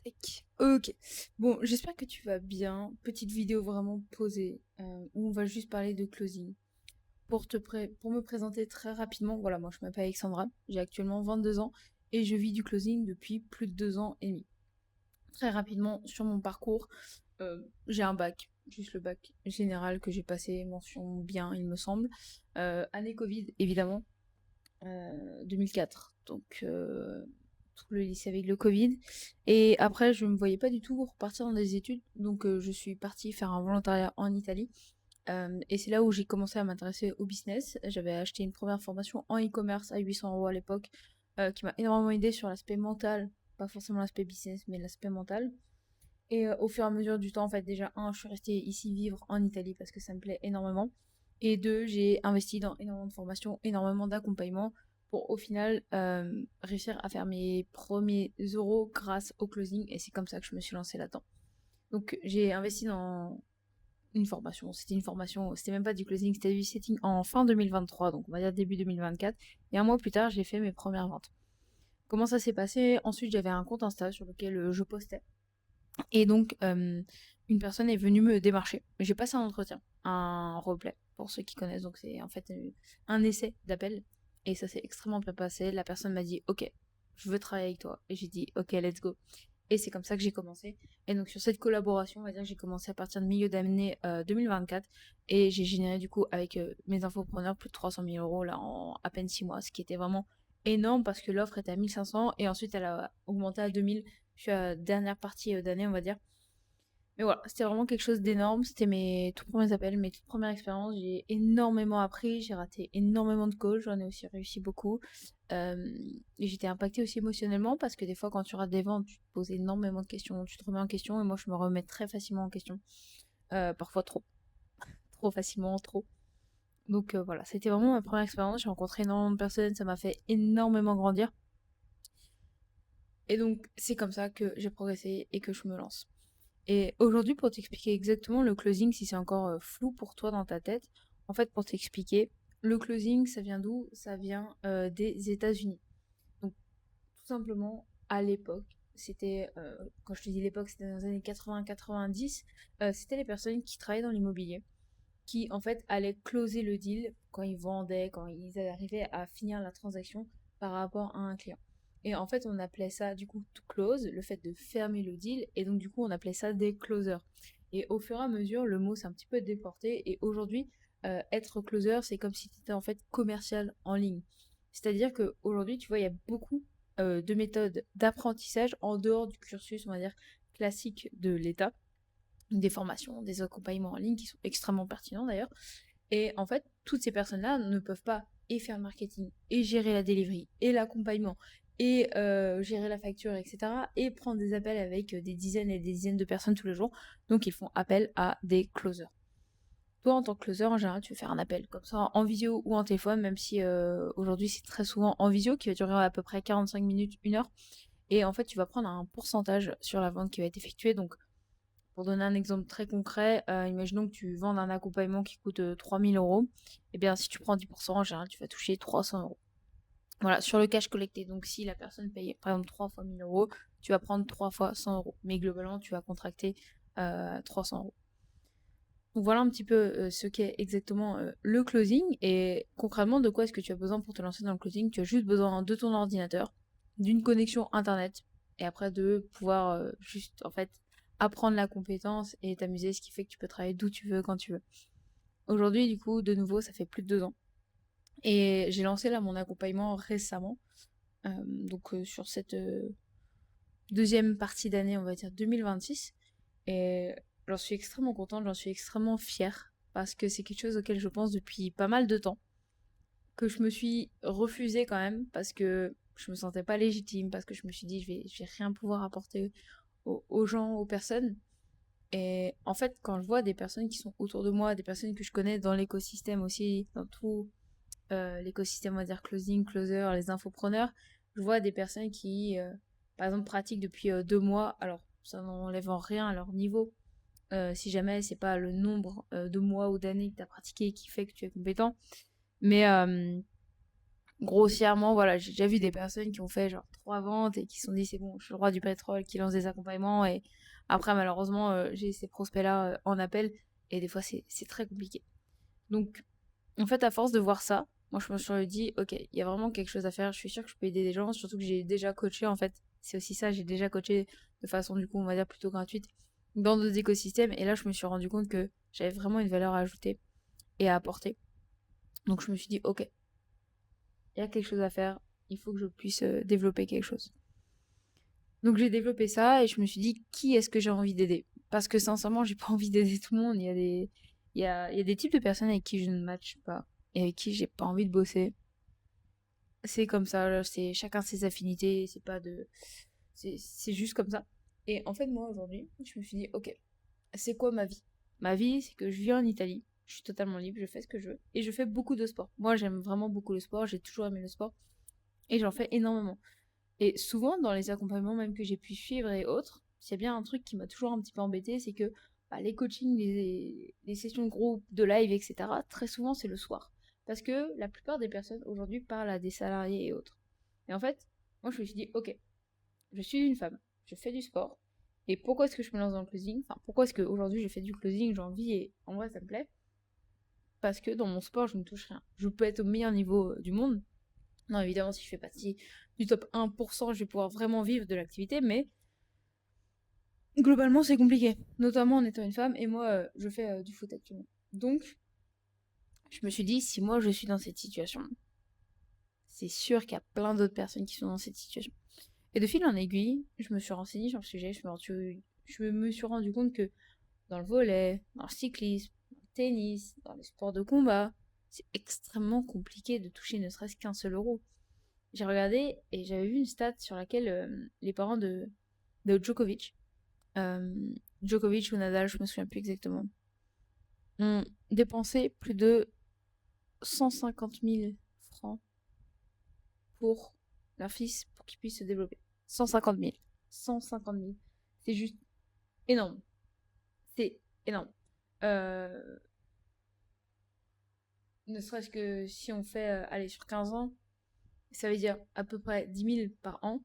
Tac. Ok. Bon, j'espère que tu vas bien. Petite vidéo vraiment posée où on va juste parler de closing. Pour me présenter très rapidement, voilà, moi je m'appelle Alexandra, j'ai actuellement 22 ans et je vis du closing depuis plus de 2 ans et demi. Très rapidement, sur mon parcours, j'ai un bac, juste le bac général que j'ai passé, mention bien, il me semble. Année Covid, évidemment, 2004. Donc, tout le lycée avec le Covid. Et après, je me voyais pas du tout repartir dans des études. Donc, je suis partie faire un volontariat en Italie. Et c'est là où j'ai commencé à m'intéresser au business. J'avais acheté une première formation en e-commerce à 800 € à l'époque, qui m'a énormément aidé sur l'aspect mental. Pas forcément l'aspect business, mais l'aspect mental. Et au fur et à mesure du temps, en fait, déjà, un, je suis restée ici vivre en Italie parce que ça me plaît énormément. Et deux, j'ai investi dans énormément de formations, énormément d'accompagnement pour au final réussir à faire mes premiers euros grâce au closing. Et c'est comme ça que je me suis lancée là-dedans. Donc j'ai investi dans une formation. C'était une formation, c'était même pas du closing, c'était du setting en fin 2023, donc on va dire début 2024. Et un mois plus tard, j'ai fait mes premières ventes. Comment ça s'est passé? Ensuite, j'avais un compte Insta sur lequel je postais. Et donc, une personne est venue me démarcher. J'ai passé un entretien, un roleplay, pour ceux qui connaissent. Donc, c'est en fait un essai d'appel. Et ça s'est extrêmement bien passé. La personne m'a dit, OK, je veux travailler avec toi. Et j'ai dit, OK, let's go. Et c'est comme ça que j'ai commencé. Et donc, sur cette collaboration, on va dire que j'ai commencé à partir de milieu d'année 2024. Et j'ai généré, du coup, avec mes infopreneurs, plus de 300 000 € là, en à peine 6 mois. Ce qui était vraiment énorme parce que l'offre était à 1500 et ensuite elle a augmenté à 2000. Je suis à la dernière partie d'année, on va dire. Mais voilà, c'était vraiment quelque chose d'énorme. C'était mes tout premiers appels, mes toutes premières expériences. J'ai énormément appris, j'ai raté énormément de calls, j'en ai aussi réussi beaucoup. Et j'étais impactée aussi émotionnellement parce que des fois, quand tu rates des ventes, tu te poses énormément de questions, tu te remets en question. Et moi, je me remets très facilement en question. Parfois trop. Trop facilement, trop. Donc voilà, c'était vraiment ma première expérience. J'ai rencontré énormément de personnes, ça m'a fait énormément grandir. Et donc, c'est comme ça que j'ai progressé et que je me lance. Et aujourd'hui, pour t'expliquer exactement le closing, si c'est encore flou pour toi dans ta tête, en fait, pour t'expliquer, le closing, ça vient d'où? Ça vient des États-Unis. Donc, tout simplement, à l'époque, c'était, quand je te dis l'époque, c'était dans les années 80-90, c'était les personnes qui travaillaient dans l'immobilier, qui en fait allaient closer le deal quand ils vendaient, quand ils arrivaient à finir la transaction par rapport à un client. Et en fait, on appelait ça du coup to close, le fait de fermer le deal, et donc du coup, on appelait ça des closers. Et au fur et à mesure, le mot s'est un petit peu déporté, et aujourd'hui, être closer, c'est comme si tu étais en fait commercial en ligne. C'est-à-dire qu'aujourd'hui, tu vois, il y a beaucoup de méthodes d'apprentissage en dehors du cursus, on va dire, classique de l'État, des formations, des accompagnements en ligne qui sont extrêmement pertinents d'ailleurs. Et en fait, toutes ces personnes-là ne peuvent pas et faire le marketing, et gérer la delivery, et l'accompagnement, et gérer la facture, etc. Et prendre des appels avec des dizaines et des dizaines de personnes tous les jours. Donc ils font appel à des closers. Toi, en tant que closer, en général, tu veux faire un appel comme ça en visio ou en téléphone, même si aujourd'hui c'est très souvent en visio qui va durer à peu près 45 minutes, 1 heure. Et en fait, tu vas prendre un pourcentage sur la vente qui va être effectuée. Donc pour donner un exemple très concret, imaginons que tu vends un accompagnement qui coûte 3 000 €. Eh bien, si tu prends 10%, en général, tu vas toucher 300 €. Voilà, sur le cash collecté. Donc, si la personne paye, par exemple, 3 fois 1 000 €, tu vas prendre 3 fois 100 €. Mais globalement, tu vas contracter 300 €. Donc, voilà un petit peu ce qu'est exactement le closing. Et concrètement, de quoi est-ce que tu as besoin pour te lancer dans le closing? Tu as juste besoin de ton ordinateur, d'une connexion Internet, et après de pouvoir juste, en fait, apprendre la compétence et t'amuser, ce qui fait que tu peux travailler d'où tu veux, quand tu veux. Aujourd'hui, du coup, de nouveau, ça fait plus de 2 ans. Et j'ai lancé là mon accompagnement récemment, donc sur cette deuxième partie d'année, on va dire 2026. Et j'en suis extrêmement contente, j'en suis extrêmement fière, parce que c'est quelque chose auquel je pense depuis pas mal de temps, que je me suis refusée quand même, parce que je me sentais pas légitime, parce que je me suis dit, je vais rien pouvoir apporter aux gens, aux personnes. Et en fait, quand je vois des personnes qui sont autour de moi, des personnes que je connais dans l'écosystème aussi, dans tout l'écosystème, on va dire closing, closer, les infopreneurs, je vois des personnes qui, par exemple, pratiquent depuis 2 mois. Alors, ça n'enlève en rien à leur niveau. Si jamais c'est pas le nombre de mois ou d'années que tu as pratiqué qui fait que tu es compétent. Mais grossièrement, voilà, j'ai déjà vu des personnes qui ont fait genre trop à vente et qui se sont dit c'est bon, je suis le roi du pétrole, qui lancent des accompagnements et après malheureusement j'ai ces prospects-là en appel et des fois c'est très compliqué. Donc en fait à force de voir ça, moi je me suis dit ok, il y a vraiment quelque chose à faire, je suis sûre que je peux aider des gens, surtout que j'ai déjà coaché en fait, c'est aussi ça, j'ai déjà coaché de façon du coup on va dire plutôt gratuite dans d'autres écosystèmes et là je me suis rendu compte que j'avais vraiment une valeur à ajouter et à apporter. Donc je me suis dit ok, il y a quelque chose à faire, il faut que je puisse développer quelque chose. Donc j'ai développé ça et je me suis dit qui est-ce que j'ai envie d'aider? Parce que sincèrement, j'ai pas envie d'aider tout le monde. Il y a des types de personnes avec qui je ne matche pas et avec qui j'ai pas envie de bosser. C'est comme ça, là, c'est chacun ses affinités, c'est pas de. C'est juste comme ça. Et en fait, moi aujourd'hui, je me suis dit, ok, c'est quoi ma vie? Ma vie, c'est que je vis en Italie, je suis totalement libre, je fais ce que je veux et je fais beaucoup de sport. Moi, j'aime vraiment beaucoup le sport, j'ai toujours aimé le sport et j'en fais énormément. Et souvent, dans les accompagnements même que j'ai pu suivre et autres, s'il y a bien un truc qui m'a toujours un petit peu embêté, c'est que bah, les coachings, les sessions de groupe, de live, etc., très souvent, c'est le soir. Parce que la plupart des personnes aujourd'hui parlent à des salariés et autres. Et en fait, moi, je me suis dit, ok, je suis une femme, je fais du sport. Et pourquoi est-ce que je me lance dans le closing? Enfin, pourquoi est-ce qu'aujourd'hui je fais du closing, j'ai envie et en vrai ça me plaît? Parce que dans mon sport, je ne touche rien. Je peux être au meilleur niveau du monde. Non, évidemment, si je fais partie du top 1%, je vais pouvoir vraiment vivre de l'activité, mais globalement, c'est compliqué. Notamment en étant une femme, et moi, je fais du foot actuellement. Donc, je me suis dit, si moi je suis dans cette situation, c'est sûr qu'il y a plein d'autres personnes qui sont dans cette situation. Et de fil en aiguille, je me suis renseignée sur le sujet, je me suis rendu compte que dans le volley, dans le cyclisme, dans le tennis, dans les sports de combat, c'est extrêmement compliqué de toucher ne serait-ce qu'un seul euro. J'ai regardé et j'avais vu une stat sur laquelle les parents de Djokovic, euh, Djokovic ou Nadal, je me souviens plus exactement, ont dépensé plus de 150 000 francs pour leur fils pour qu'il puisse se développer. 150 000. 150 000. C'est juste énorme. C'est énorme. Euh, Ne serait-ce que si on fait, allez, sur 15 ans, ça veut dire à peu près 10 000 par an.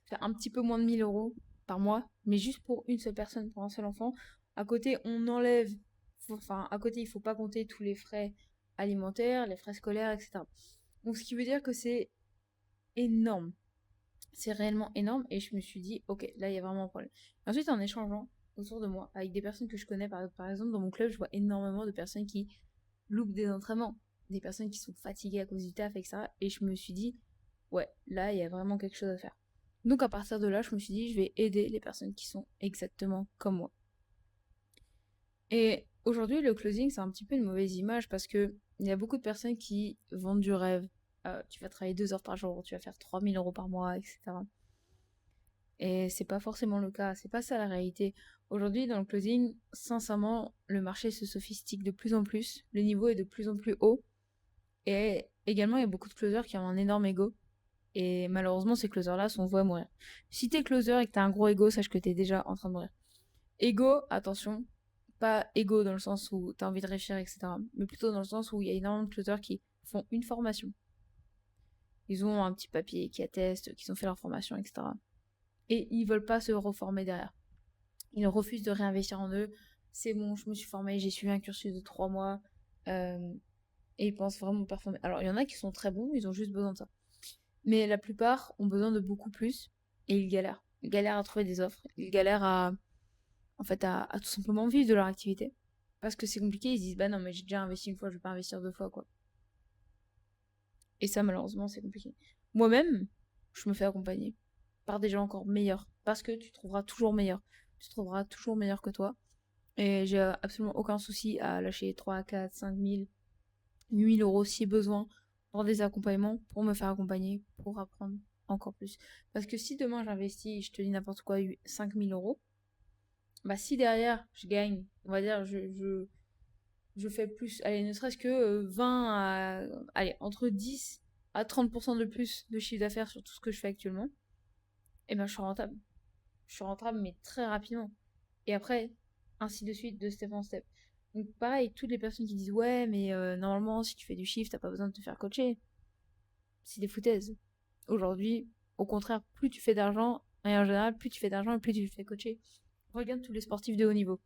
Ça fait un petit peu moins de 1 000 euros par mois, mais juste pour une seule personne, pour un seul enfant. À côté, on enlève, enfin, à côté, il faut pas compter tous les frais alimentaires, les frais scolaires, etc. Donc, ce qui veut dire que c'est énorme. C'est réellement énorme. Et je me suis dit, ok, là, il y a vraiment un problème. Ensuite, en échangeant autour de moi, avec des personnes que je connais, par exemple, dans mon club, je vois énormément de personnes qui loupent des entraînements, des personnes qui sont fatiguées à cause du taf, etc. Et je me suis dit, ouais, là, il y a vraiment quelque chose à faire. Donc à partir de là, je me suis dit, je vais aider les personnes qui sont exactement comme moi. Et aujourd'hui, le closing, c'est un petit peu une mauvaise image parce que il y a beaucoup de personnes qui vendent du rêve. Tu vas travailler 2 heures par jour, tu vas faire 3 000 euros par mois, etc. Et c'est pas forcément le cas, c'est pas ça la réalité. Aujourd'hui, dans le closing, sincèrement, le marché se sophistique de plus en plus, le niveau est de plus en plus haut. Et également, il y a beaucoup de closers qui ont un énorme ego. Et malheureusement, ces closers-là sont voués à mourir. Si t'es closer et que t'as un gros ego, sache que t'es déjà en train de mourir. Ego, attention, pas ego dans le sens où t'as envie de réussir, etc. Mais plutôt dans le sens où il y a énormément de closers qui font une formation. Ils ont un petit papier qui atteste qu'ils ont fait leur formation, etc. Et ils veulent pas se reformer derrière. Ils refusent de réinvestir en eux. C'est bon, je me suis formé, j'ai suivi un cursus de 3 mois. euh, et ils pensent vraiment performer. Alors, il y en a qui sont très bons, ils ont juste besoin de ça. Mais la plupart ont besoin de beaucoup plus et ils galèrent. Ils galèrent à trouver des offres. Ils galèrent en fait, à tout simplement vivre de leur activité. Parce que c'est compliqué, ils se disent, bah non, mais j'ai déjà investi une fois, je vais pas investir 2 fois, quoi. Et ça, malheureusement, c'est compliqué. Moi-même, je me fais accompagner par des gens encore meilleurs. Parce que tu trouveras toujours meilleur. Tu trouveras toujours meilleur que toi. Et j'ai absolument aucun souci à lâcher 3, 4, 5 000, 8 000 euros si besoin pour des accompagnements, pour me faire accompagner, pour apprendre encore plus. Parce que si demain j'investis, je te dis n'importe quoi, 5 000 euros, bah si derrière je gagne, on va dire, je fais plus, allez, ne serait-ce que 20 à, allez, entre 10 à 30% de plus de chiffre d'affaires sur tout ce que je fais actuellement, et ben je suis rentable. Je suis rentable, mais très rapidement. Et après, ainsi de suite, de step en step. Donc pareil, toutes les personnes qui disent ouais, mais normalement, si tu fais du chiffre, t'as pas besoin de te faire coacher. C'est des foutaises. Aujourd'hui, Au contraire, plus tu fais d'argent, et en général, plus tu fais d'argent et plus tu te fais coacher. Regarde tous les sportifs de haut niveau.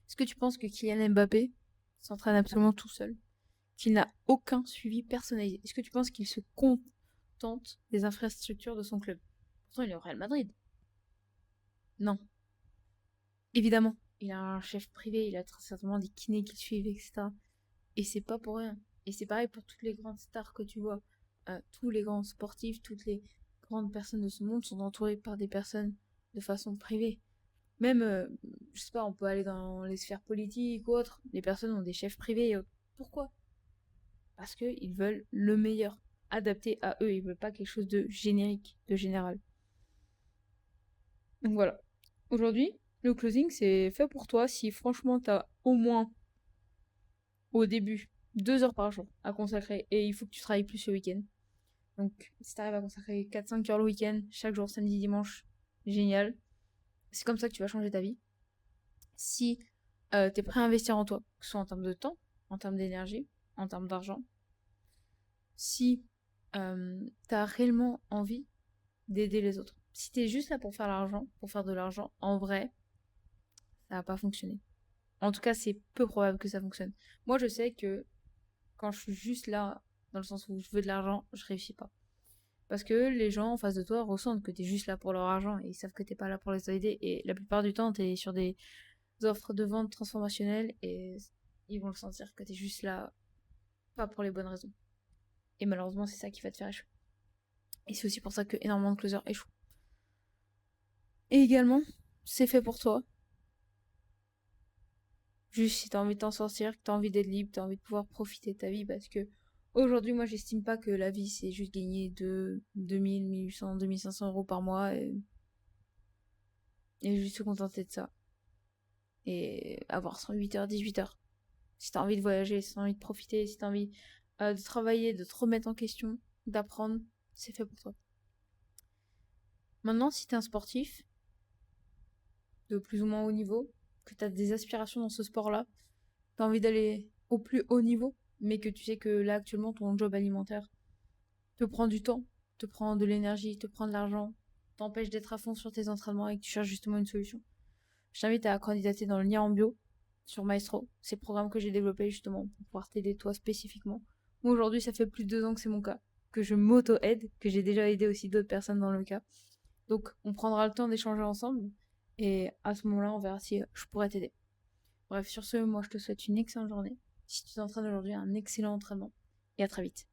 Est-ce que tu penses que Kylian Mbappé s'entraîne absolument tout seul? Qu'il n'a aucun suivi personnalisé? Est-ce que tu penses qu'il se contente des infrastructures de son club? Pourtant, il est au Real Madrid. Non. Évidemment, il a un chef privé, il a très certainement des kinés qui le suivent, etc. Et c'est pas pour rien. Et c'est pareil pour toutes les grandes stars que tu vois. Tous les grands sportifs, toutes les grandes personnes de ce monde sont entourées par des personnes de façon privée. Même, je sais pas, on peut aller dans les sphères politiques ou autres. Les personnes ont des chefs privés et autres. Pourquoi? Parce qu'ils veulent le meilleur, adapté à eux. Ils veulent pas quelque chose de générique, de général. Donc voilà. Aujourd'hui, le closing, c'est fait pour toi si franchement t'as au moins, au début, 2 heures par jour à consacrer et il faut que tu travailles plus le week-end. Donc, si t'arrives à consacrer 4-5 heures le week-end, chaque jour, samedi, dimanche, génial. C'est comme ça que tu vas changer ta vie. Si t'es prêt à investir en toi, que ce soit en termes de temps, en termes d'énergie, en termes d'argent, si t'as réellement envie d'aider les autres. Si t'es juste là pour faire l'argent, pour faire de l'argent, en vrai, ça va pas fonctionner. En tout cas, c'est peu probable que ça fonctionne. Moi, je sais que quand je suis juste là, dans le sens où je veux de l'argent, je réussis pas. Parce que les gens en face de toi ressentent que t'es juste là pour leur argent et ils savent que t'es pas là pour les aider. Et la plupart du temps, t'es sur des offres de vente transformationnelles et ils vont le sentir que t'es juste là, pas pour les bonnes raisons. Et malheureusement, c'est ça qui va te faire échouer. Et c'est aussi pour ça que énormément de closers échouent. Et également, c'est fait pour toi. Juste si t'as envie de t'en sortir, que t'as envie d'être libre, t'as envie de pouvoir profiter de ta vie, parce que aujourd'hui, moi, j'estime pas que la vie, c'est juste gagner 2000, 1800, 2500 euros par mois et juste se contenter de ça. Et avoir 108 heures, 18 heures. Si t'as envie de voyager, si t'as envie de profiter, si t'as envie de travailler, de te remettre en question, d'apprendre, c'est fait pour toi. Maintenant, si t'es un sportif de plus ou moins haut niveau, que t'as des aspirations dans ce sport-là, t'as envie d'aller au plus haut niveau, mais que tu sais que là, actuellement, ton job alimentaire te prend du temps, te prend de l'énergie, te prend de l'argent, t'empêche d'être à fond sur tes entraînements et que tu cherches justement une solution. Je t'invite à candidater dans le lien en bio sur Maestro. C'est le programme que j'ai développé justement pour pouvoir t'aider toi spécifiquement. Moi aujourd'hui, ça fait plus de 2 ans que c'est mon cas, que je m'auto-aide, que j'ai déjà aidé aussi d'autres personnes dans le cas. Donc on prendra le temps d'échanger ensemble et à ce moment-là, on verra si je pourrais t'aider. Bref, sur ce, moi je te souhaite une excellente journée. Si tu t'entraînes aujourd'hui, un excellent entraînement et à très vite.